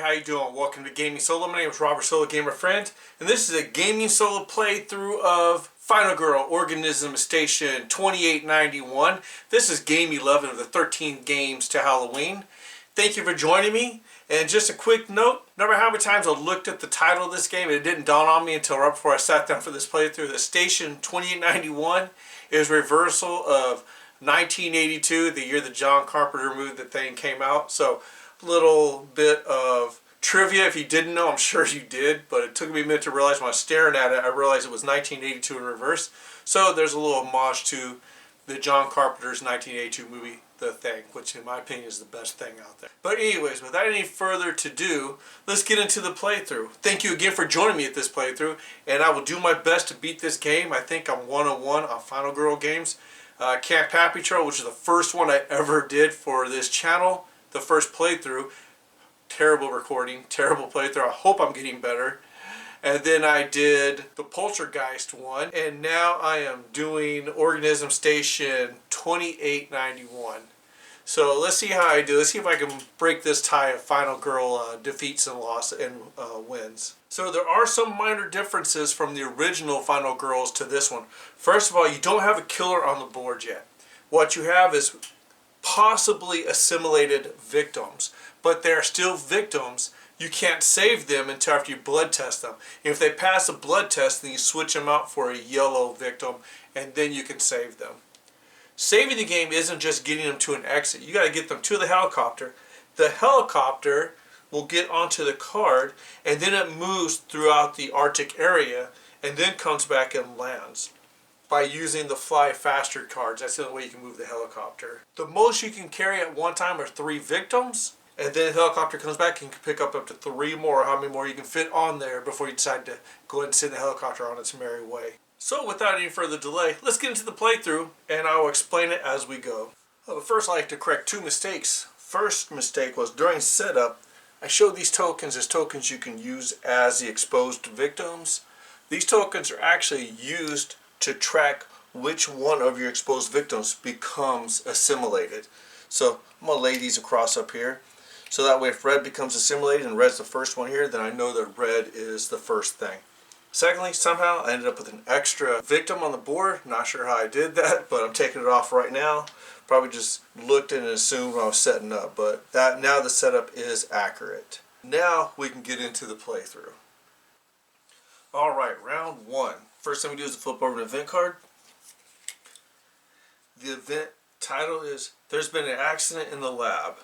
how you doing? Welcome to Gaming Solo. My name is Robert Solo Gamer Friend, and this is a gaming solo playthrough of Final Girl Organism Station 2891. This is game 11 of the 13 games to Halloween. Thank you for joining me. And just a quick note, no matter how many times I looked at the title of this game, it didn't dawn on me until right before I sat down for this playthrough. The Station 2891 is a reversal of 1982, the year the John Carpenter movie The Thing came out. So little bit of trivia if you didn't know. I'm sure you did, but it took me a minute to realize when I was staring at it. I realized it was 1982 in reverse. So there's a little homage to the John Carpenter's 1982 movie The Thing, which in my opinion is the best thing out there. But anyways, without any further to do, let's get into the playthrough. Thank you again for joining me at this playthrough, and I will do my best to beat this game. I think I'm 101 on Final Girl games. Camp Happy Trail, which is the first one I ever did for this channel. The first playthrough, terrible recording, terrible playthrough. I hope I'm getting better. And then I did the Poltergeist one, and now I am doing Organism Station 2891. So let's see how I do. Let's see if I can break this tie of Final Girl defeats and losses and wins. So there are some minor differences from the original Final Girls to this one. First of all, you don't have a killer on the board yet. What you have is possibly assimilated victims, but they're still victims. You can't save them until after you blood test them. If they pass a blood test, then you switch them out for a yellow victim, and then you can save them. Saving the game isn't just getting them to an exit. You got to get them to the helicopter. The helicopter will get onto the card, and then it moves throughout the Arctic area, and then comes back and lands by using the fly faster cards. That's the only way you can move the helicopter. The most you can carry at one time are 3 victims, and then the helicopter comes back and you can pick up to 3 more, or how many more you can fit on there before you decide to go ahead and send the helicopter on its merry way. So without any further delay, let's get into the playthrough, and I will explain it as we go. But first, I'd like to correct 2 mistakes. First mistake was during setup, I showed these tokens as tokens you can use as the exposed victims. These tokens are actually used to track which one of your exposed victims becomes assimilated. So I'm going to lay these across up here. So that way if red becomes assimilated and red's the first one here, then I know that red is the first thing. Secondly, somehow I ended up with an extra victim on the board. Not sure how I did that, but I'm taking it off right now. Probably just looked and assumed when I was setting up, but that now the setup is accurate. Now we can get into the playthrough. Alright, round 1. First thing we do is flip over an event card. The event title is, there's been an accident in the lab.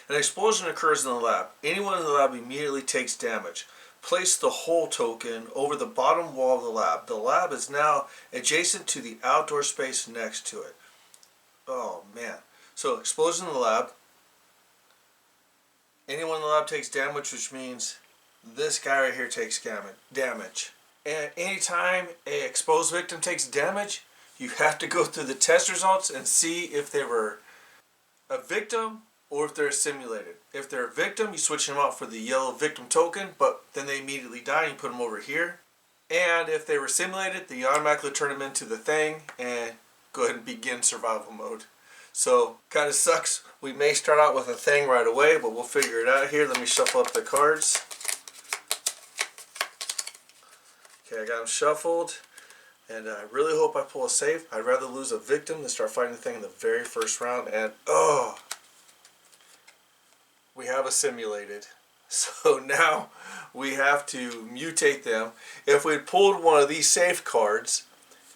An explosion occurs in the lab. Anyone in the lab immediately takes damage. Place the whole token over the bottom wall of the lab. The lab is now adjacent to the outdoor space next to it. Oh man. So explosion in the lab. Anyone in the lab takes damage, which means this guy right here takes damage. And anytime an exposed victim takes damage, you have to go through the test results and see if they were a victim or if they're assimilated. If they're a victim, you switch them out for the yellow victim token, but then they immediately die and you put them over here. And if they were assimilated, then you automatically turn them into the thing and go ahead and begin survival mode. So, kind of sucks. We may start out with a thing right away, but we'll figure it out here. Let me shuffle up the cards. Okay, I got them shuffled, and I really hope I pull a safe. I'd rather lose a victim than start fighting the thing in the very first round, and oh, we have assimilated. So now we have to mutate them. If we had pulled one of these safe cards,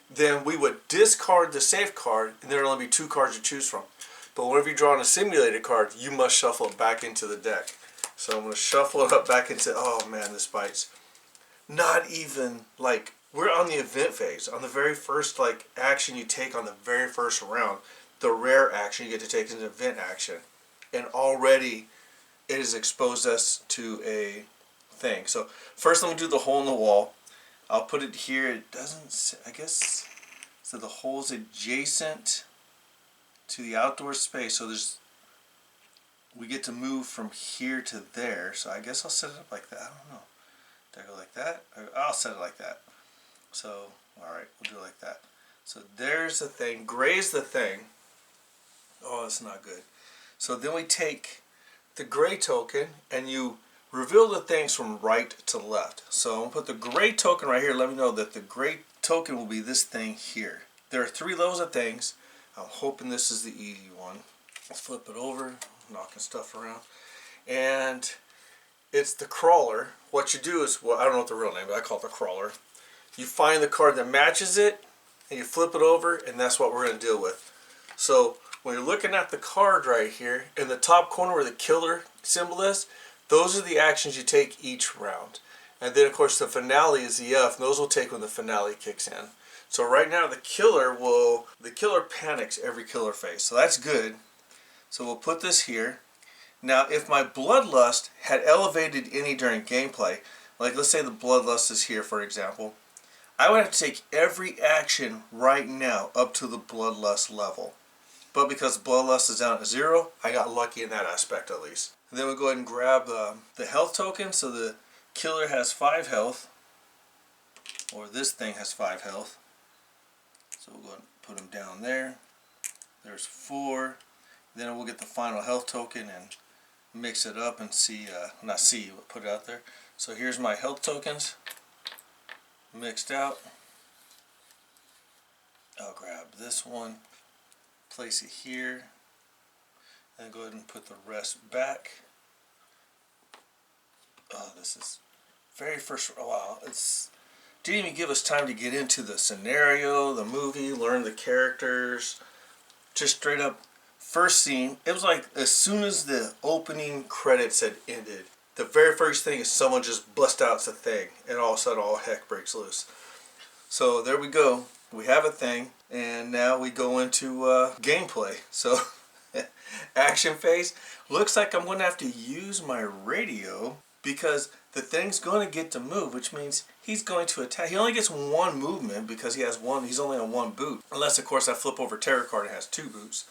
then we would discard the safe card, and there would only be 2 cards to choose from. But whenever you draw an assimilated card, you must shuffle it back into the deck. So I'm going to shuffle it up back into, oh man, this bites. Not even, like, we're on the event phase. On the very first, like, action you take on the very first round, the rare action you get to take is an event action. And already it has exposed us to a thing. So first I'm going to do the hole in the wall. I'll put it here. It doesn't, I guess, so the hole's adjacent to the outdoor space. So we get to move from here to there. So I guess I'll set it up like that. I don't know. Did I go like that? I'll set it like that. So, alright, we'll do it like that. So there's the thing. Gray's the thing. Oh, that's not good. So then we take the gray token and you reveal the things from right to left. So I'm going to put the gray token right here. Let me know that the gray token will be this thing here. There are 3 levels of things. I'm hoping this is the easy one. Let's flip it over, knocking stuff around. And it's the crawler. What you do is, well, I don't know what the real name, but I call it the crawler. You find the card that matches it, and you flip it over, and that's what we're going to deal with. So when you're looking at the card right here, in the top corner where the killer symbol is, those are the actions you take each round. And then of course the finale is the F, and those will take when the finale kicks in. So right now the killer panics every killer phase. So that's good. So we'll put this here. Now if my bloodlust had elevated any during gameplay, like let's say the bloodlust is here for example, I would have to take every action right now up to the bloodlust level. But because bloodlust is down at 0, I got lucky in that aspect at least. And then we'll go ahead and grab the health token. So the killer has 5 health, or this thing has 5 health. So we'll go ahead and put him down there. There's 4. Then we'll get the final health token and mix it up and see, not see, but put it out there. So here's my health tokens mixed out. I'll grab this one, place it here, and go ahead and put the rest back. Oh, this is very first. Wow, it's didn't even give us time to get into the scenario, the movie, learn the characters. Just straight up first scene. It was like as soon as the opening credits had ended, the very first thing is someone just bust out the thing, and all of a sudden all heck breaks loose. So there we go. We have a thing, and now we go into gameplay. So action phase. Looks like I'm going to have to use my radio because the thing's going to get to move, which means he's going to attack. He only gets 1 movement because he has 1. He's only on 1 boot. Unless, of course, I flip over Terror card and has 2 boots,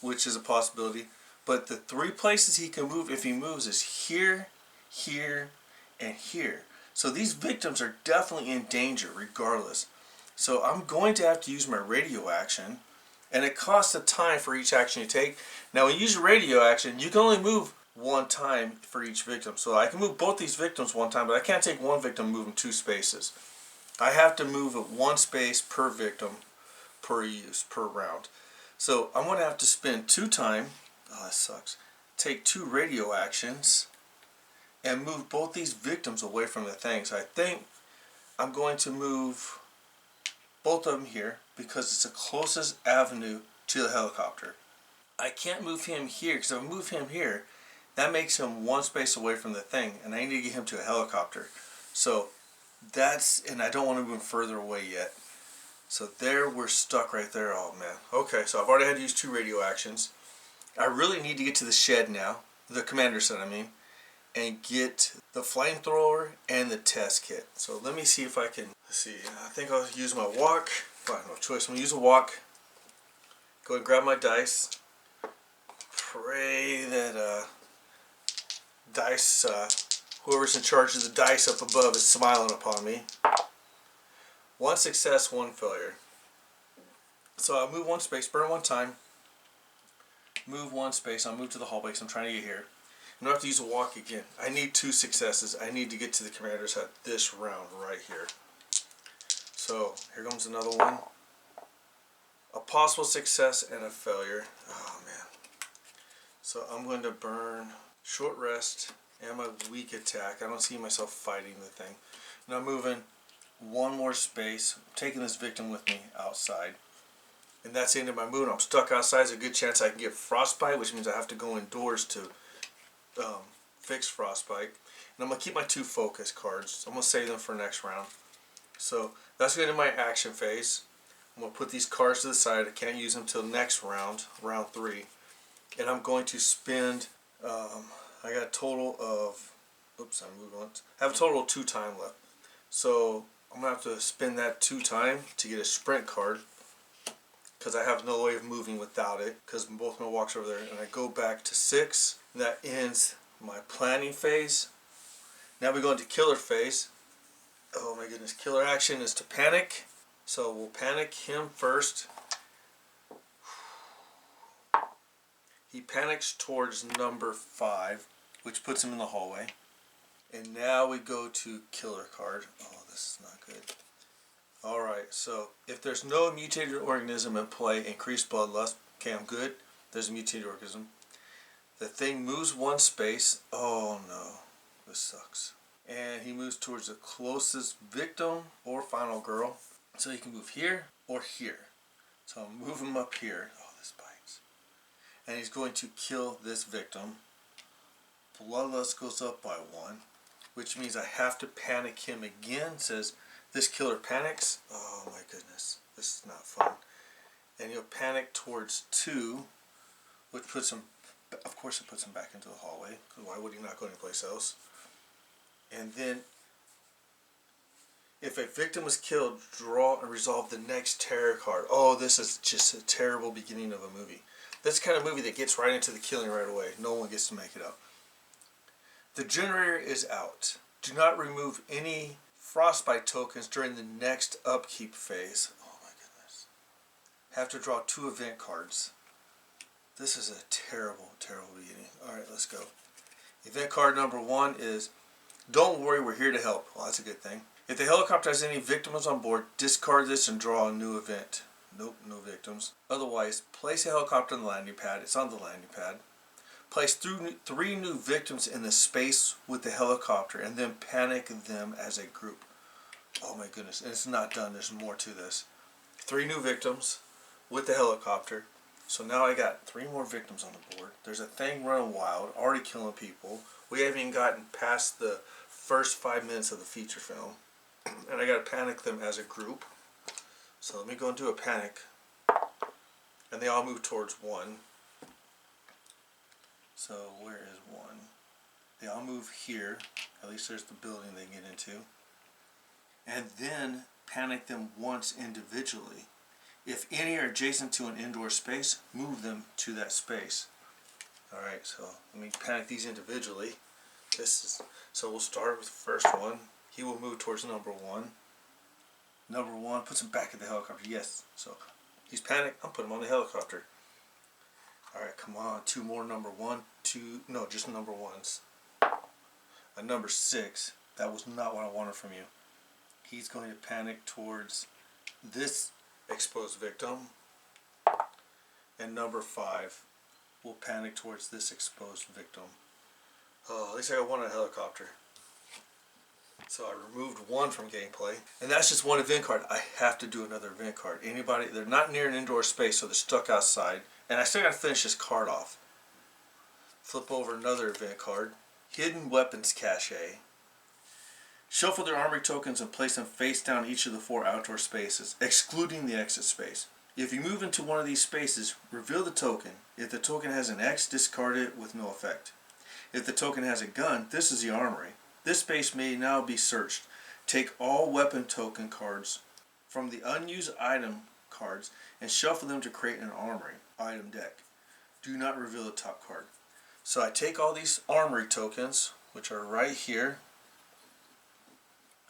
which is a possibility. But the 3 places he can move if he moves is here, here, and here. So these victims are definitely in danger regardless. So I'm going to have to use my radio action, and it costs a time for each action you take. Now when you use your radio action, you can only move 1 time for each victim. So I can move both these victims 1 time, but I can't take 1 victim and move in 2 spaces. I have to move at 1 space per victim per use, per round. So I'm going to have to spend 2 time, oh that sucks, take 2 radio actions and move both these victims away from the thing. So I think I'm going to move both of them here because it's the closest avenue to the helicopter. I can't move him here because if I move him here, that makes him 1 space away from the thing, and I need to get him to a helicopter. So that's, and I don't want to move him further away yet. So there, we're stuck right there. Oh man. Okay, so I've already had to use 2 radio actions. I really need to get to the shed now, the commander set I mean, and get the flamethrower and the test kit. So let me see if I can, let's see, I think I'll use my walk. I have no choice, I'm going to use a walk. Go and grab my dice. Pray that dice, whoever's in charge of the dice up above is smiling upon me. 1 success, 1 failure. So I'll move 1 space, burn 1 time, move 1 space, I'll move to the hallway because I'm trying to get here. I'm going to have to use a walk again. I need 2 successes. I need to get to the commander's hut this round right here. So here comes another one. A possible success and a failure. Oh man. So I'm going to burn short rest and my weak attack. I don't see myself fighting the thing. Now I'm moving 1 more space. I'm taking this victim with me outside. And that's the end of my move. I'm stuck outside. There's a good chance I can get frostbite, which means I have to go indoors to fix frostbite. And I'm going to keep my 2 focus cards. I'm going to save them for next round. So that's going to be my action phase. I'm going to put these cards to the side. I can't use them until next round, round 3. And I'm going to spend, I got a total of, oops, I moved once. I have a total of 2 time left. So I'm going to have to spend that 2 time to get a sprint card, because I have no way of moving without it, because both my walks are over there. And I go back to 6. That ends my planning phase. Now we go into killer phase. Oh my goodness, killer action is to panic. So we'll panic him first. He panics towards number 5, which puts him in the hallway. And now we go to killer card. Oh, this is not good. Alright, so if there's no mutated organism in play, increased bloodlust. Okay, I'm good. There's a mutated organism. The thing moves one space. Oh no, this sucks. And he moves towards the closest victim or final girl. So he can move here or here. So I'll move him up here. Oh, this bites. And he's going to kill this victim. Bloodlust goes up by 1, which means I have to panic him again. It says this killer panics. Oh my goodness, this is not fun. And he'll panic towards 2, which puts him, of course it puts him back into the hallway, because why would he not go anyplace else? And then if a victim is killed, draw and resolve the next terror card. Oh, this is just a terrible beginning of a movie. This kind of movie that gets right into the killing right away. No one gets to make it up. The generator is out. Do not remove any frostbite tokens during the next upkeep phase. Oh my goodness. Have to draw 2 event cards. This is a terrible, terrible beginning. Alright, let's go. Event card number 1 is, don't worry, we're here to help. Well, that's a good thing. If the helicopter has any victims on board, discard this and draw a new event. Nope, no victims. Otherwise, place a helicopter on the landing pad. It's on the landing pad. Place 3 new victims in the space with the helicopter and then panic them as a group. Oh my goodness, and it's not done. There's more to this. 3 new victims with the helicopter. So now I got 3 more victims on the board. There's a thing running wild, already killing people. We haven't even gotten past the first 5 minutes of the feature film. And I got to panic them as a group. So let me go into a panic. And they all move towards 1. So where is 1? They all move here. At least there's the building they get into. And then panic them once individually. If any are adjacent to an indoor space, move them to that space. Alright, so let me panic these individually. So we'll start with the first one. He will move towards number 1. Number 1 puts him back in the helicopter. Yes. So he's panicked. I'm putting him on the helicopter. Alright, come on. 2 more number 1. 2. No, just number 1s. A number 6. That was not what I wanted from you. He's going to panic towards this exposed victim. And number 5 will panic towards this exposed victim. Oh, at least I got 1 on a helicopter. So I removed 1 from gameplay. And that's just 1 event card. I have to do another event card. Anybody, they're not near an indoor space, so they're stuck outside. And I still got to finish this card off. Flip over another event card. Hidden Weapons Cache. Shuffle their armory tokens and place them face down each of the 4 outdoor spaces, excluding the exit space. If you move into one of these spaces, reveal the token. If the token has an X, discard it with no effect. If the token has a gun, this is the armory. This space may now be searched. Take all weapon token cards from the unused item cards and shuffle them to create an armory item deck. Do not reveal the top card. So I take all these armory tokens, which are right here.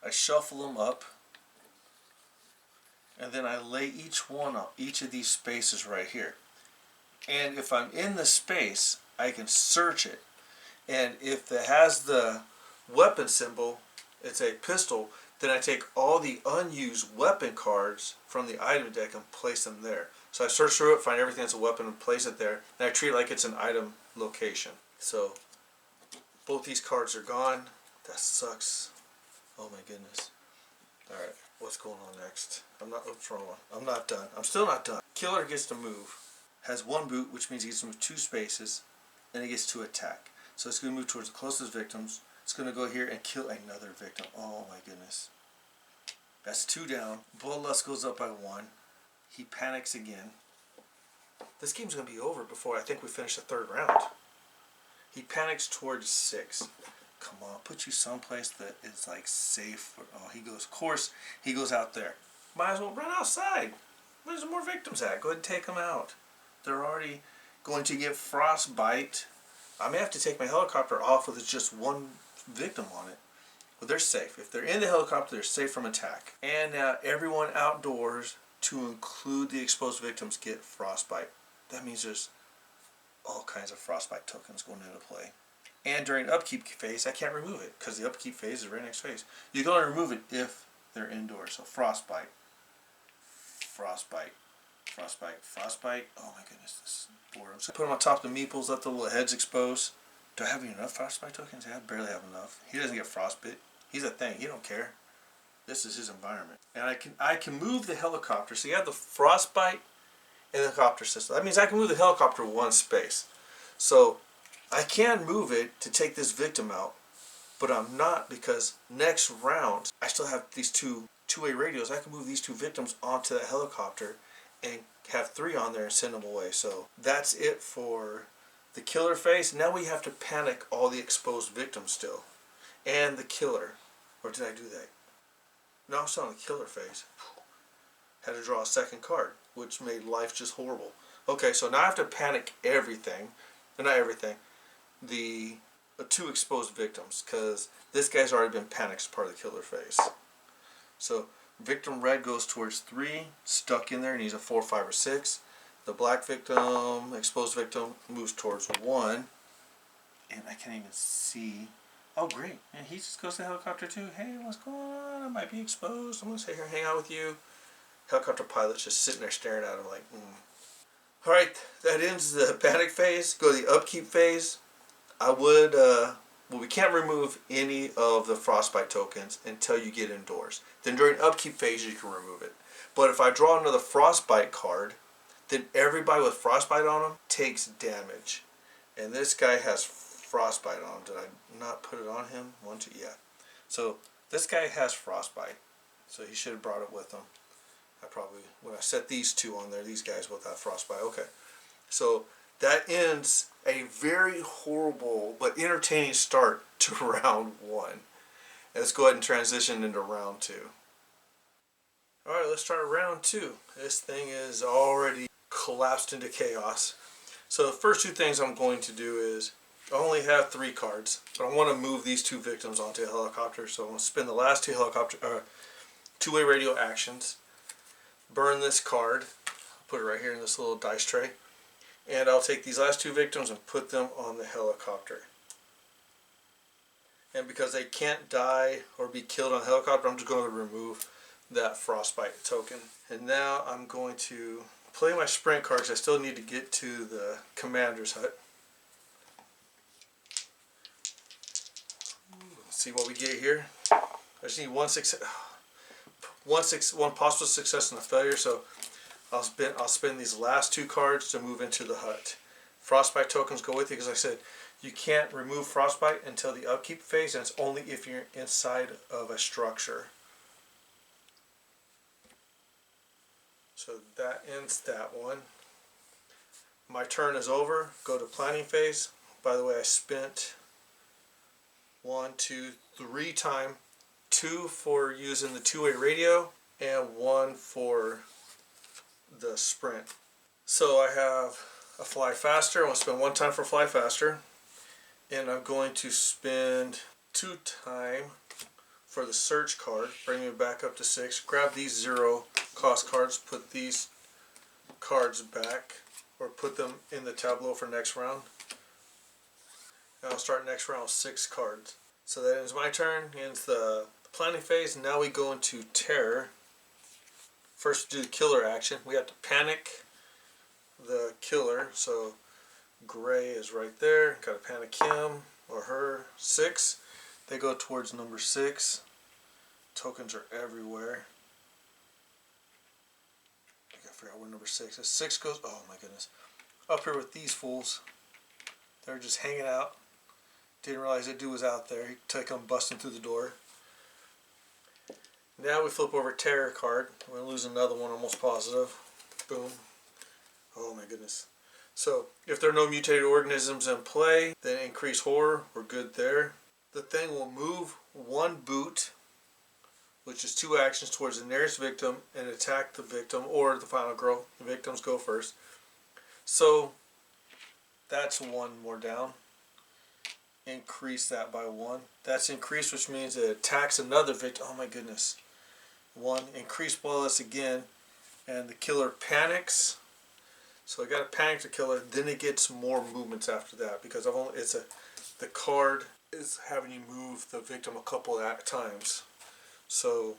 I shuffle them up. And then I lay each one on each of these spaces right here. And if I'm in the space, I can search it. And if it has the weapon symbol, it's a pistol, then I take all the unused weapon cards from the item deck and place them there. So I search through it, find everything that's a weapon and place it there, and I treat it like it's an item location. So both these cards are gone. That sucks. Oh my goodness. Alright, what's going on next? What's wrong? I'm not done. I'm still not done. Killer gets to move. Has 1 boot, which means he gets to move 2 spaces, and he gets to attack. So it's going to move towards the closest victims. It's going to go here and kill another victim. Oh my goodness. That's 2 down. Bloodlust goes up by 1. He panics again. This game's going to be over before I think we finish the 3rd round. He panics towards 6. Come on, put you someplace that is like safe. Oh, he goes, of course, he goes out there. Might as well run outside. Where's more victims at? Go ahead and take them out. They're already going to get frostbite. I may have to take my helicopter off with just 1 victim on it. But they're safe. If they're in the helicopter, they're safe from attack. And now everyone outdoors, to include the exposed victims, get frostbite. That means there's all kinds of frostbite tokens going into play. And during upkeep phase, I can't remove it because the upkeep phase is right next phase. You can only remove it if they're indoors. So frostbite, frostbite, frostbite, frostbite. Oh my goodness, this is boring. So put them on top of the meeples, let the little heads expose. Do I have enough frostbite tokens? I barely have enough. He doesn't get frostbit. He's a thing. He don't care. This is his environment. And I can move the helicopter. So you have the frostbite and the helicopter system. That means I can move the helicopter one space. So I can move it to take this victim out, but I'm not, because next round I still have these two-way radios. I can move these two victims onto that helicopter and have 3 on there and send them away. So that's it for the killer phase. Now we have to panic all the exposed victims still, and the killer. Or did I do that? No, I'm still on the killer phase. Had to draw a second card, which made life just horrible. Okay, so now I have to panic everything, but not everything. The 2 exposed victims, because this guy's already been panicked as part of the killer phase. So victim red goes towards 3, stuck in there, and he's a 4, 5, or 6. The black victim, exposed victim, moves towards 1, and I can't even see. Oh great, and he just goes to the helicopter too. Hey, what's going on? I might be exposed. I'm gonna sit here and hang out with you. Helicopter pilot's just sitting there staring at him like, Alright, that ends the panic phase. Go to the upkeep phase. I would, we can't remove any of the frostbite tokens until you get indoors. Then during upkeep phase you can remove it. But if I draw another frostbite card, then everybody with frostbite on them takes damage. And this guy has frostbite on him. Did I not put it on him? 1, 2, yeah. So this guy has frostbite. So he should have brought it with him. When I set these 2 on there, these guys will have frostbite. Okay. So that ends a very horrible but entertaining start to round 1. And let's go ahead and transition into round 2. Alright, let's start round 2. This thing is already collapsed into chaos. So the first 2 things I'm going to do is, I only have 3 cards, but I want to move these 2 victims onto a helicopter. So I'm going to spin the last 2 two-way radio actions. Burn this card, put it right here in this little dice tray, and I'll take these last 2 victims and put them on the helicopter. And because they can't die or be killed on the helicopter, I'm just going to remove that frostbite token. And now I'm going to play my sprint card because I still need to get to the commander's hut. Let's see what we get here. I just need one possible success and a failure, so I'll spend these last 2 cards to move into the hut. Frostbite tokens go with you, because I said you can't remove frostbite until the upkeep phase, and it's only if you're inside of a structure. So that ends that one. My turn is over. Go to planning phase. By the way, I spent 1, 2, 3 time. 2 for using the two-way radio and 1 for the sprint. So I have a fly faster. I'm going to spend 1 time for fly faster, and I'm going to spend 2 time for the search card, bring me back up to 6. Grab these 0 cost cards, put these cards back, or put them in the tableau for next round. And I'll start next round with 6 cards. So that ends my turn, ends the planning phase. Now we go into terror. First, do the killer action. We have to panic the killer. So gray is right there. Got to panic him or her. 6. They go towards number 6. Tokens are everywhere. I gotta figure out where number 6 is. 6 goes. Oh my goodness. Up here with these fools. They're just hanging out. Didn't realize that dude was out there. He took them busting through the door. Now we flip over terror card. We're going to lose another one, almost positive. Boom. Oh my goodness. So if there are no mutated organisms in play, then increase horror. We're good there. The thing will move 1 boot, which is 2 actions, towards the nearest victim and attack the victim or the final girl. The victims go first. So that's 1 more down. Increase that by 1. That's increased, which means it attacks another victim. Oh my goodness. 1. Increase bloodless again, and the killer panics. So I got to panic the killer. Then it gets more movements after that, because the card is having you move the victim a couple of times. So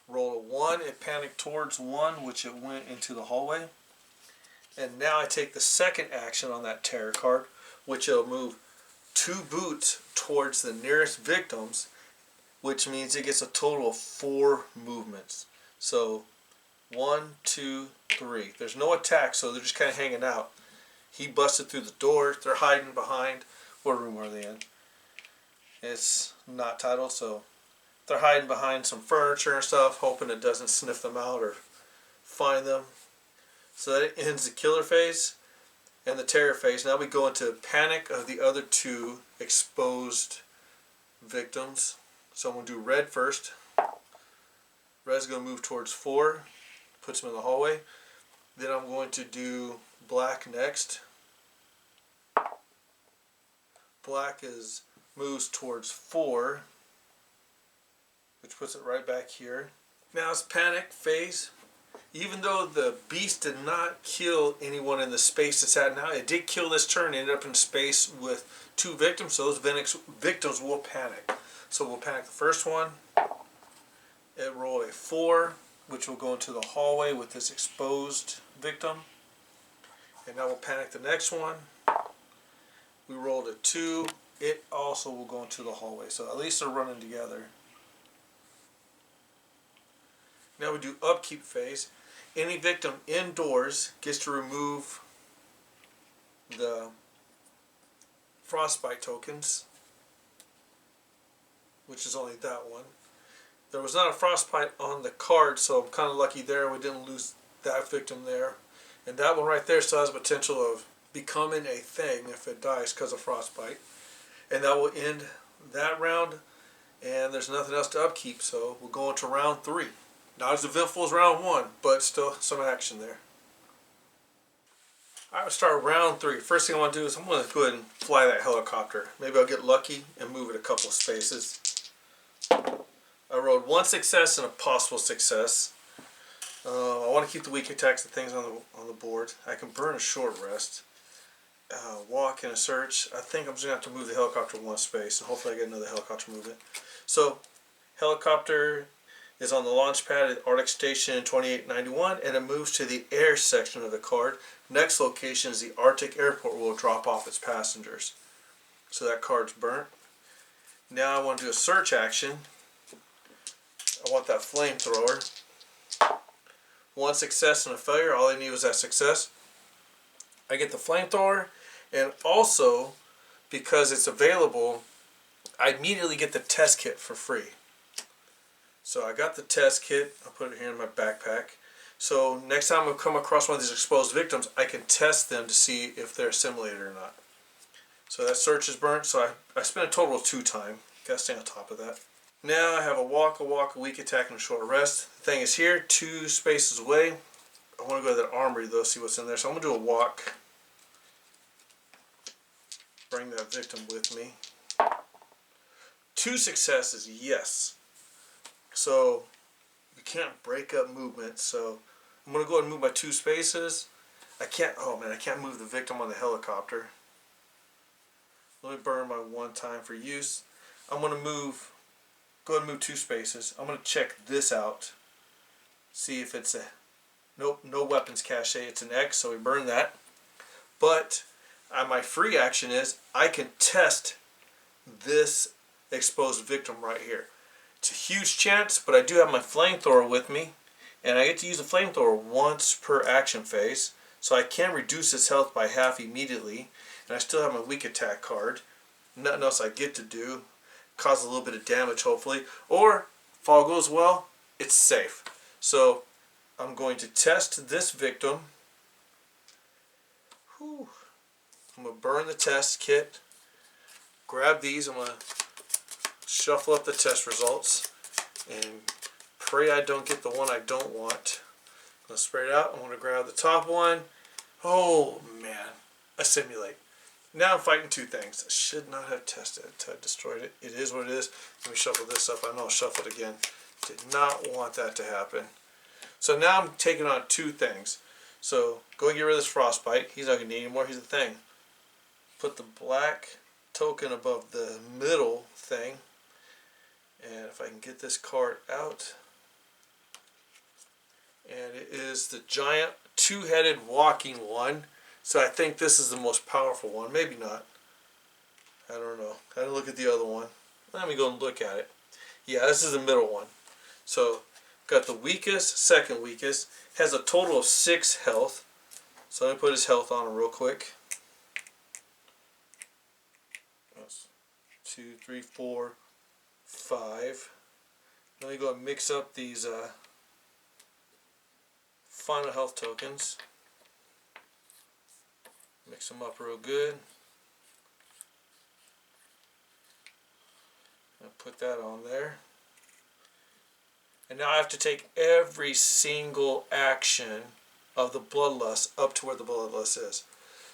roll a 1, it panicked towards 1, which it went into the hallway. And now I take the second action on that terror card, which it'll move 2 boots towards the nearest victims, which means it gets a total of 4 movements. So 1, 2, 3. There's no attack, so they're just kind of hanging out. He busted through the door. They're hiding behind. What room are they in? It's not titled, so they're hiding behind some furniture and stuff, hoping it doesn't sniff them out or find them. So that ends the killer phase and the terror phase. Now we go into panic of the other 2 exposed victims. So I'm going to do red first. Red's going to move towards 4, puts him in the hallway. Then I'm going to do black next. Black moves towards 4, which puts it right back here. Now it's panic phase. Even though the beast did not kill anyone in the space it's at now, it did kill this turn. It ended up in space with 2 victims, so those victims will panic. So we'll panic the first one. It rolled a 4, which will go into the hallway with this exposed victim. And now we'll panic the next one. We rolled a 2. It also will go into the hallway. So at least they're running together. Now we do upkeep phase. Any victim indoors gets to remove the frostbite tokens, which is only that one. There was not a frostbite on the card, so I'm kind of lucky there. We didn't lose that victim there. And that one right there still has the potential of becoming a thing if it dies because of frostbite. And that will end that round, and there's nothing else to upkeep, so we'll go into round 3. Not as eventful as round 1, but still some action there. Alright, we'll start round 3. First thing I want to do is I'm going to go ahead and fly that helicopter. Maybe I'll get lucky and move it a couple of spaces. I rolled 1 success and a possible success. I want to keep the weak attacks and things on the board. I can burn a short rest. Walk and a search. I think I'm just going to have to move the helicopter 1 space, and hopefully I get another helicopter movement. So, helicopter is on the launch pad at Arctic Station 2891, and it moves to the air section of the card. Next location is the Arctic airport, where it will drop off its passengers. So that card's burnt. Now I want to do a search action. I want that flamethrower. 1 success and a failure. All I need was that success. I get the flamethrower, and also, because it's available, I immediately get the test kit for free. So I got the test kit. I'll put it here in my backpack. So next time I come across one of these exposed victims, I can test them to see if they're assimilated or not. So that search is burnt. So I spent a total of 2 time. Got to stay on top of that. Now I have a walk, a weak attack, and a short rest. The thing is here, 2 spaces away. I want to go to that armory though, see what's in there. So I'm going to do a walk. Bring that victim with me. 2 successes, yes. So you can't break up movement. So I'm going to go ahead and move my 2 spaces. I can't move the victim on the helicopter. Let me burn my 1 time for use. I'm going to go ahead and move 2 spaces. I'm going to check this out. See if it's nope, no weapons cache. It's an X, so we burn that. But my free action is I can test this exposed victim right here. It's a huge chance, but I do have my flamethrower with me, and I get to use the flamethrower once per action phase, so I can reduce his health by half immediately, and I still have my weak attack card. Nothing else I get to do. Cause a little bit of damage, hopefully, or if all goes well, it's safe. So I'm going to test this victim. Whew. I'm going to burn the test kit. Grab these. I'm going to shuffle up the test results and pray I don't get the one I don't want. I'm going to spray it out. I'm going to grab the top one. Oh man, assimilate. Now I'm fighting 2 things. I should not have tested it until I destroyed it. It is what it is. Let me shuffle this up. I know I'll shuffle it again. Did not want that to happen. So now I'm taking on 2 things. So go and get rid of this frostbite. He's not going to need anymore. He's a thing. put the black token above the middle thing. And if I can get this card out, and it is the giant two-headed walking one. So I think this is the most powerful one. Maybe not. I don't know. I didn't look at the other one. Let me go and look at it. Yeah, this is the middle one. So got the weakest, second weakest. Has a total of 6 health. So let me put his health on him real quick. That's 2, 3, 4, 5. Let me go and mix up these final health tokens. Mix them up real good. I'll put that on there. And now I have to take every single action of the bloodlust up to where the bloodlust is.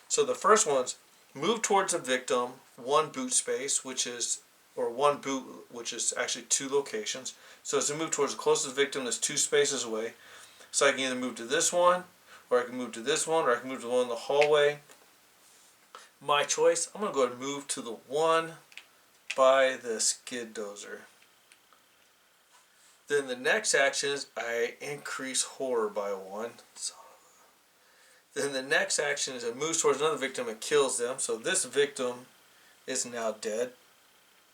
So the first one's move towards the victim 1 boot space, which is, or 1 boot, which is actually 2 locations. So as I move towards the closest victim that's 2 spaces away. So I can either move to this one, or I can move to this one, or I can move to the one in the hallway. My choice, I'm going to go ahead and move to the one by the skid dozer. Then the next action is I increase horror by 1. Then the next action is it moves towards another victim and kills them. So this victim is now dead.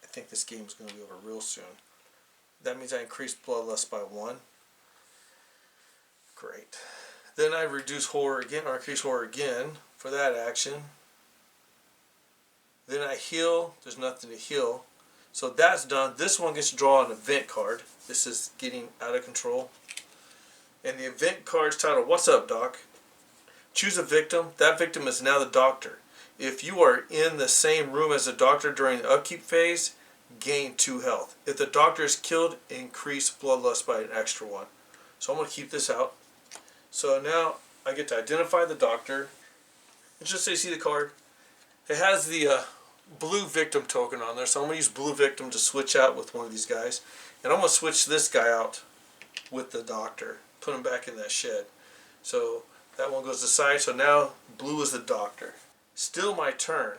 I think this game is going to be over real soon. That means I increase bloodlust by 1. Great. Then I reduce horror again, or increase horror again for that action. Then I heal. There's nothing to heal. So that's done. This one gets to draw an event card. This is getting out of control. And the event card's titled, What's Up, Doc? Choose a victim. That victim is now the doctor. If you are in the same room as the doctor during the upkeep phase, gain 2 health. If the doctor is killed, increase bloodlust by an extra 1. So I'm going to keep this out. So now I get to identify the doctor. And just so you see the card, it has the blue victim token on there. So I'm going to use blue victim to switch out with one of these guys. And I'm going to switch this guy out with the doctor. Put him back in that shed. So that one goes aside. So now blue is the doctor. Still my turn.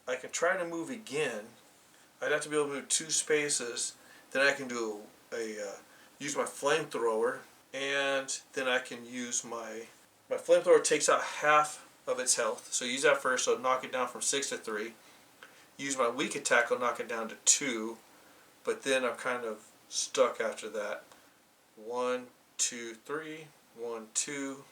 I can try to move again. I'd have to be able to move 2 spaces. Then I can do use my flamethrower. And then I can use my flamethrower takes out half of its health. So use that first, so I'll knock it down from 6 to 3. Use my weak attack, I'll knock it down to 2. But then I'm kind of stuck after that. 1, 2, 3. 1, 2.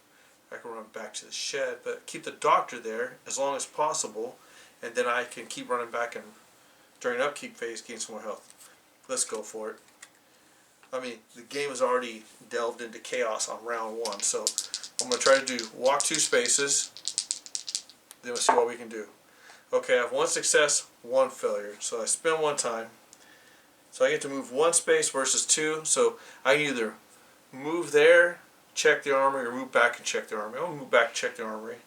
I can run back to the shed, but keep the doctor there as long as possible. And then I can keep running back and during upkeep phase gain some more health. Let's go for it. I mean, the game has already delved into chaos on round 1, so I'm going to try to do walk 2 spaces, then we'll see what we can do. Okay, I have 1 success, 1 failure, so I spin 1 time. So I get to move 1 space versus 2, so I can either move there, check the armory, or move back and check the armory. I'm going to move back and check the armory.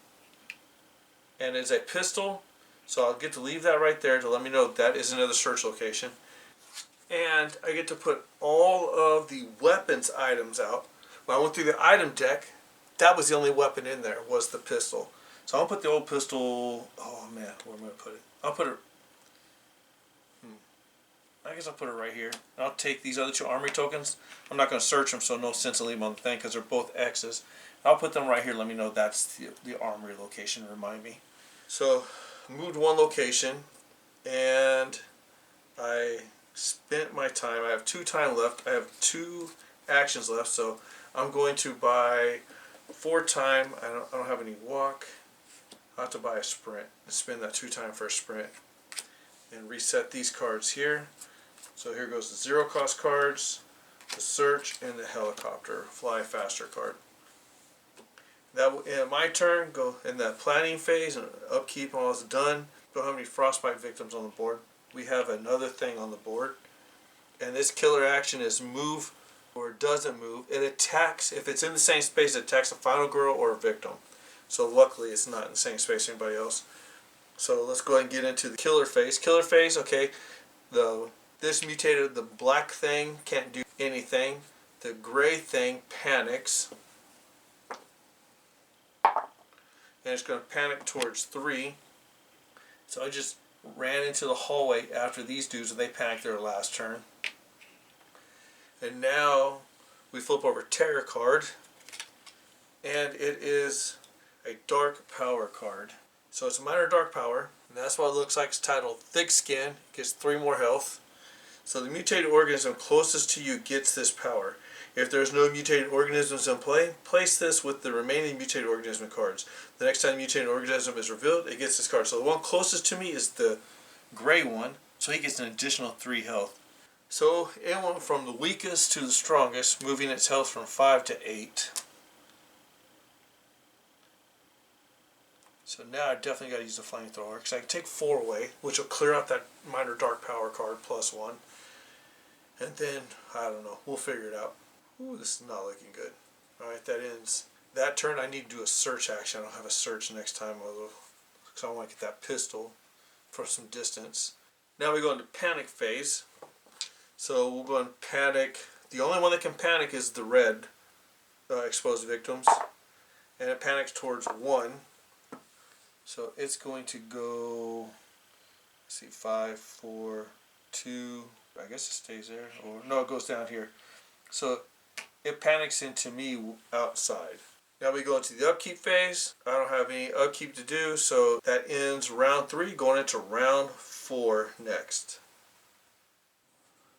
And it's a pistol, so I'll get to leave that right there to let me know that is another search location. And I get to put all of the weapons items out. When I went through the item deck, that was the only weapon in there, was the pistol. So I'll put the old pistol, oh man, where am I going to put it? I'll put it, I guess I'll put it right here. I'll take these other 2 armory tokens. I'm not going to search them, so no sense in leaving them on the thing because they're both X's. I'll put them right here, let me know that's the armory location, remind me. So, moved 1 location, and I spent my time. I have 2 time left. I have 2 actions left, so I'm going to buy 4 time. I don't have any walk. I'll have to buy a sprint and spend that 2 time for a sprint. And reset these cards here. So here goes the 0 cost cards, the search, and the helicopter fly faster card. That will end my turn. Go in that planning phase and upkeep and all is done. Don't have any frostbite victims on the board. We have another thing on the board, and this killer action is move or doesn't move. It attacks, if it's in the same space, it attacks a final girl or a victim. So luckily it's not in the same space as anybody else. So let's go ahead and get into the killer phase. Killer phase, okay, this mutated, the black thing can't do anything. The gray thing panics. And it's going to panic towards 3. So I just ran into the hallway after these dudes and they panicked their last turn. And now we flip over Terror card, and it is a Dark Power card. So it's a minor Dark Power, and that's what it looks like. It's titled Thick Skin, gets 3 more health. So the mutated organism closest to you gets this power. If there's no mutated organisms in play, place this with the remaining mutated organism cards. The next time the mutated organism is revealed, it gets this card. So the one closest to me is the gray one, so he gets an additional 3 health. So it went from the weakest to the strongest, moving its health from 5 to 8. So now I definitely got to use the flamethrower, because I can take 4 away, which will clear out that minor Dark Power card plus 1. And then, I don't know, we'll figure it out. Ooh, this is not looking good. Alright, that ends. That turn I need to do a search action. I don't have a search next time, because I want to get that pistol from some distance. Now we go into panic phase. So we'll go in panic. The only one that can panic is the red exposed victims. And it panics towards 1. So it's going to go, let's see, 5, 4, 2, I guess it stays there. Or no, it goes down here. So it panics into me outside. Now we go into the upkeep phase. I don't have any upkeep to do, so that ends round 3, going into round 4 next.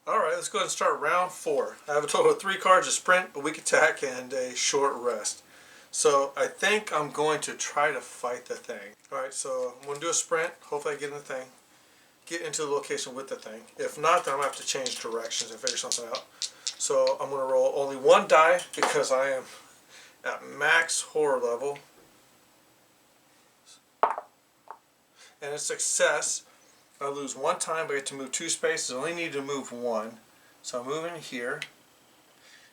Alright, let's go ahead and start round 4. I have a total of 3 cards: a sprint, a weak attack, and a short rest. So I think I'm going to try to fight the thing. Alright, so I'm going to do a sprint. Hopefully I get in the thing. Get into the location with the thing. If not, then I'm going to have to change directions and figure something out. So I'm going to roll only 1 die because I am at max horror level. And a success. I lose 1 time, but I get to move 2 spaces. I only need to move 1. So I'm moving here.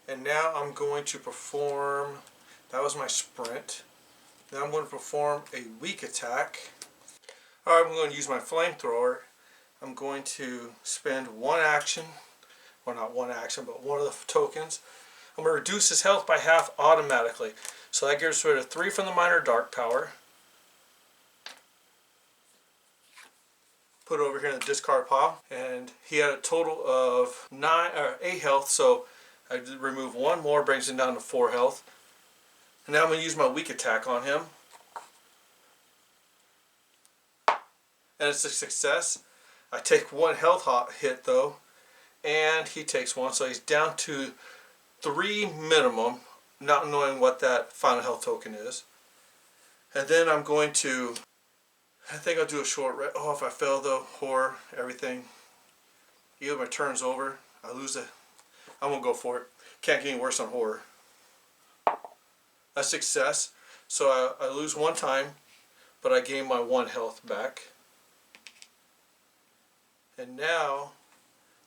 And now I'm going to perform, that was my sprint. Now I'm going to perform a weak attack. Alright, I'm going to use my flamethrower. I'm going to spend 1 action, well not 1 action, but 1 of the tokens. I'm going to reduce his health by half automatically. So that gets rid of 3 from the minor Dark Power. Put it over here in the discard pile. And he had a total of 8 health, so I remove 1 more, brings him down to 4 health. And now I'm going to use my weak attack on him. And it's a success. I take 1 health hit though, and he takes 1, so he's down to 3 minimum, not knowing what that final health token is. And then I'm going to, I think I'll do a short rest. Oh, if I fail though, horror, everything. Either my turn's over, I lose it. I won't go for it. Can't get any worse on horror. A success. So I lose 1 time, but I gain my 1 health back. And now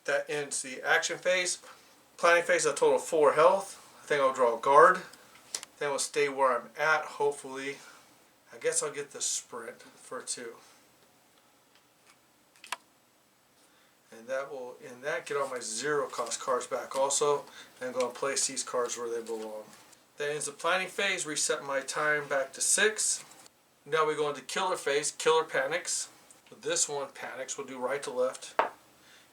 that ends the action phase. Planning phase, a total of 4 health. I think I'll draw a guard. Then we'll stay where I'm at, hopefully. I guess I'll get the sprint for 2. And that will, in that, get all my 0 cost cards back also. And I'm going to place these cards where they belong. That ends the planning phase, reset my time back to 6. Now we go into killer phase. Killer panics. This one panics. We'll do right to left.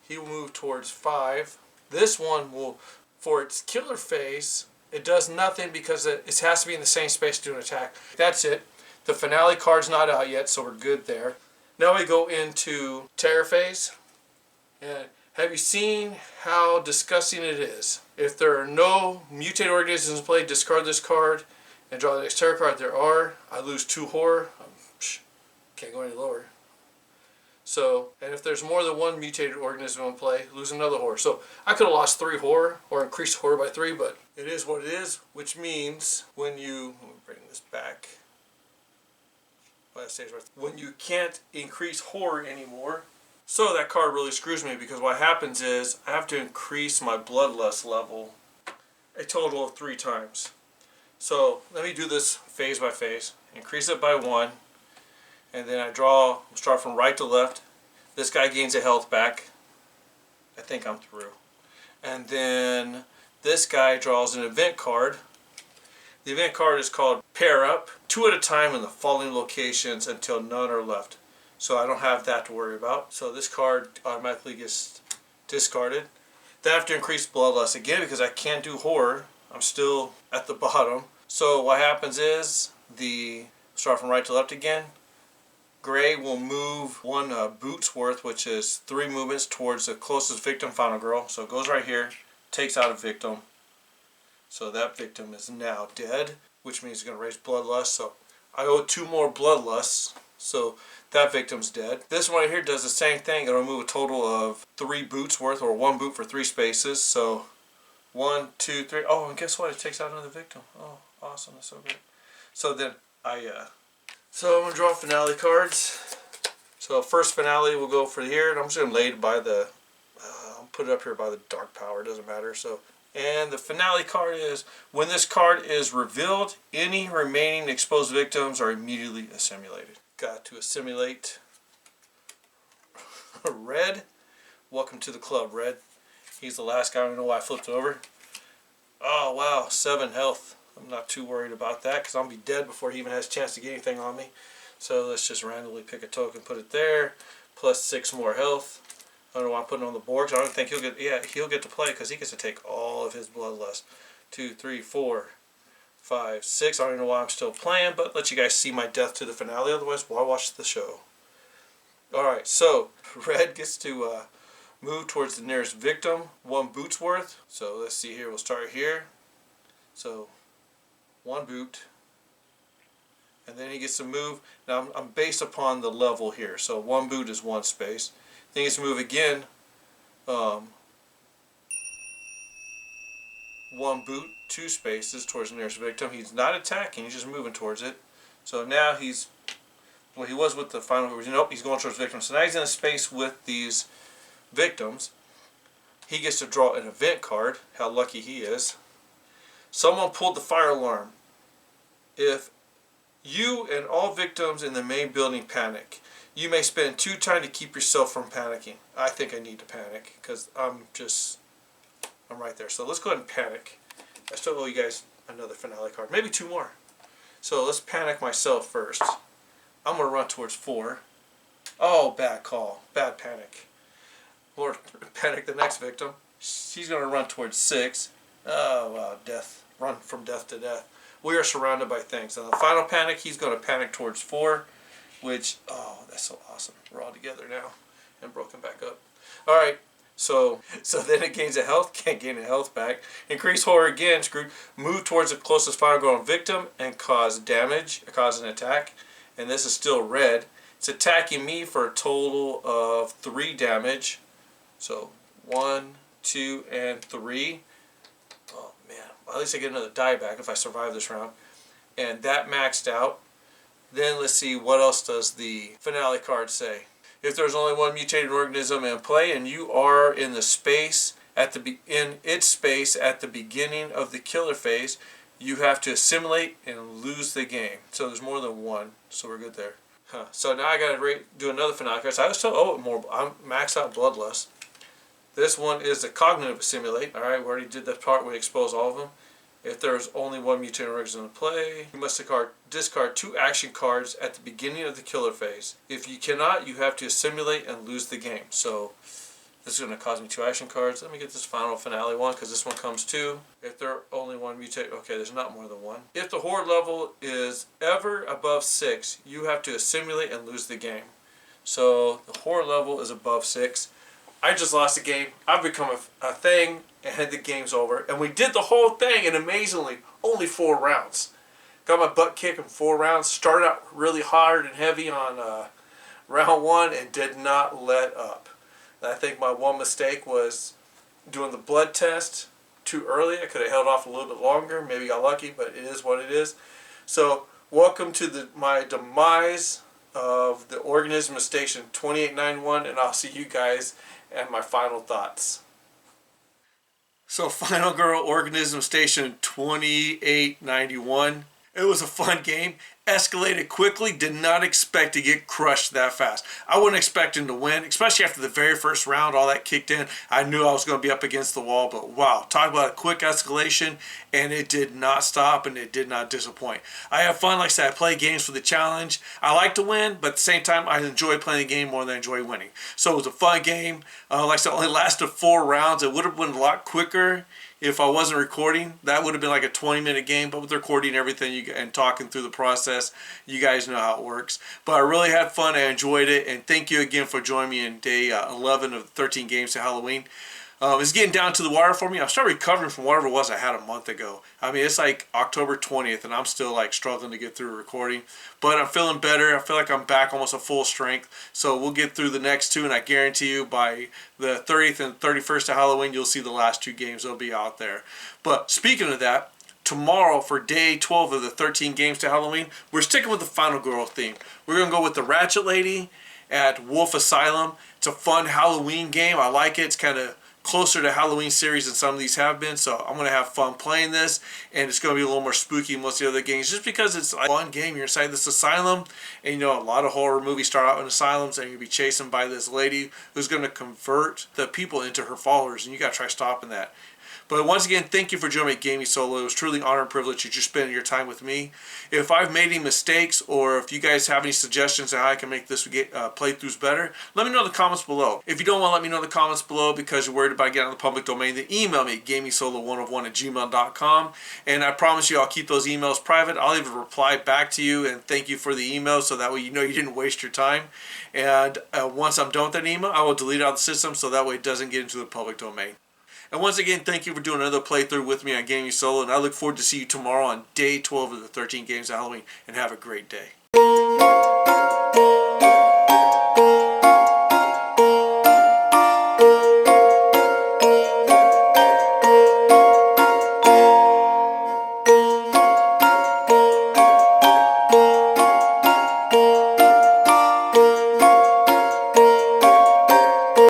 He will move towards 5. This one will, for its killer phase, it does nothing because it has to be in the same space to do an attack. That's it. The finale card's not out yet, so we're good there. Now we go into terror phase. And have you seen how disgusting it is? If there are no mutated organisms in play, discard this card and draw the next terror card. There are. I lose 2 horror. Can't go any lower. So, and if there's more than 1 mutated organism in play, lose another horror. So I could have lost 3 horror or increased horror by 3, but it is what it is, which means when you, let me bring this back. When you can't increase horror anymore, so that card really screws me because what happens is I have to increase my bloodlust level a total of 3 times. So let me do this phase by phase. Increase it by 1. And then I draw, start from right to left. This guy gains a health back. I think I'm through. And then this guy draws an event card. The event card is called Pair Up, 2 at a time in the following locations until none are left. So I don't have that to worry about. So this card automatically gets discarded. Then I have to increase bloodlust again because I can't do horror. I'm still at the bottom. So what happens is, start from right to left again. Gray will move one boot's worth, which is 3 movements towards the closest victim, Final Girl. So it goes right here, takes out a victim. So that victim is now dead, which means it's going to raise bloodlust. So I owe 2 more bloodlusts. So that victim's dead. This one right here does the same thing. It'll move a total of 3 boots worth, or 1 boot for 3 spaces. So 1, 2, 3. Oh, and guess what? It takes out another victim. Oh, awesome. That's so good. So then so I'm going to draw finale cards. So first finale will go for here, and I'm just going to lay it by the, I'll put it up here by the dark power, it doesn't matter. So, and the finale card is, when this card is revealed, any remaining exposed victims are immediately assimilated. Got to assimilate Red. Welcome to the club, Red. He's the last guy. I don't know why I flipped it over. Oh, wow, 7 health. I'm not too worried about that because I'll be dead before he even has a chance to get anything on me. So let's just randomly pick a token, put it there, plus 6 more health. I don't know why I'm putting it on the board. I don't think he'll get. Yeah, he'll get to play because he gets to take all of his bloodlust. 2, 3, 4, 5, 6. I don't know why I'm still playing, but let you guys see my death to the finale. Otherwise, why watch the show? All right, so Red gets to move towards the nearest victim, 1 boot's worth. So let's see here. We'll start here. So 1 boot, and then he gets to move. Now I'm based upon the level here, so 1 boot is 1 space. Then he gets to move again, 1 boot, 2 spaces towards the nearest victim. He's not attacking, he's just moving towards it. So now he's, well, he was with the final, nope, he's going towards victims. So now he's in a space with these victims. He gets to draw an event card. How lucky he is. Someone pulled the fire alarm. If you and all victims in the main building panic, you may spend 2 time to keep yourself from panicking. I think I need to panic because I'm right there. So let's go ahead and panic. I still owe you guys another finale card. Maybe 2 more. So let's panic myself first. I'm going to run towards 4. Oh, bad call. Bad panic. Or panic the next victim. She's going to run towards 6. Oh, wow, death. Run from death to death. We are surrounded by things. And the final panic, he's going to panic towards 4, which, oh, that's so awesome. We're all together now and broken back up. All right, so then it gains a health, can't gain a health back. Increase horror again, screwed. Move towards the closest final grown victim and cause damage, cause an attack. And this is still Red. It's attacking me for a total of 3 damage. So 1, 2, and 3. Oh man, well, at least I get another die back if I survive this round. And that maxed out. Then let's see, what else does the finale card say? If there's only 1 mutated organism in play and you are in the space in its space at the beginning of the killer phase, you have to assimilate and lose the game. So there's more than 1, so we're good there. So now I got to do another finale card. So I still owe it more. I'm maxed out bloodlust. This one is the cognitive assimilate. Alright, we already did that part where we expose all of them. If there's only 1 mutated organism in play, you must discard 2 action cards at the beginning of the killer phase. If you cannot, you have to assimilate and lose the game. So this is going to cost me 2 action cards. Let me get this final finale one because this one comes 2. If there are only 1 mutated, okay, there's not more than 1. If the horde level is ever above 6, you have to assimilate and lose the game. So the horde level is above 6. I just lost the game. I've become a thing, and the game's over. And we did the whole thing, and amazingly, only 4 rounds. Got my butt kicked in 4 rounds. Started out really hard and heavy on round 1 and did not let up. And I think my one mistake was doing the blood test too early. I could have held off a little bit longer. Maybe got lucky, but it is what it is. So, welcome to my demise of the Organism Station 2891, and I'll see you guys and my final thoughts. So Final Girl Organism Station 2891. It was a fun game. escalated quickly. Did not expect to get crushed that fast. I wasn't expecting to win, especially after the very first round, all that kicked in. I knew I was going to be up against the wall, but wow, talk about a quick escalation, and it did not stop, and it did not disappoint. I have fun. Like I said, I play games for the challenge. I like to win, but at the same time, I enjoy playing the game more than I enjoy winning. So it was a fun game. Like I said, it only lasted 4 rounds. It would have been a lot quicker if I wasn't recording. That would have been like a 20-minute game, but with recording everything and talking through the process, you guys know how it works. But I really had fun. I enjoyed it, and thank you again for joining me in day 11 of 13 games to Halloween. It's getting down to the wire for me. I'm starting recovering from whatever it was I had a month ago. I mean, it's like October 20th, and I'm still like struggling to get through recording. But I'm feeling better. I feel like I'm back almost at full strength. So we'll get through the next 2, and I guarantee you by the 30th and 31st of Halloween, you'll see the last 2 games. They'll be out there. But speaking of that, tomorrow for day 12 of the 13 games to Halloween, we're sticking with the Final Girl theme. We're going to go with the Ratchet Lady at Wolf Asylum. It's a fun Halloween game. I like it. It's kind of closer to Halloween series than some of these have been, so I'm going to have fun playing this, and it's going to be a little more spooky than most of the other games, just because it's a fun game. You're inside this asylum, and you know, a lot of horror movies start out in asylums, and you'll be chasing by this lady who's going to convert the people into her followers, and you got to try stopping that. But once again, thank you for joining me at Gaming Solo. It was truly an honor and privilege that you spend your time with me. If I've made any mistakes, or if you guys have any suggestions on how I can make this playthroughs better, let me know in the comments below. If you don't want to let me know in the comments below because you're worried about getting on the public domain, then email me at gamingsolo101@gmail.com. And I promise you I'll keep those emails private. I'll even reply back to you and thank you for the email, so that way you know you didn't waste your time. And once I'm done with that email, I will delete it out of the system so that way it doesn't get into the public domain. And once again, thank you for doing another playthrough with me on Gaming Solo, and I look forward to see you tomorrow on day 12 of the 13 games of Halloween, and have a great day.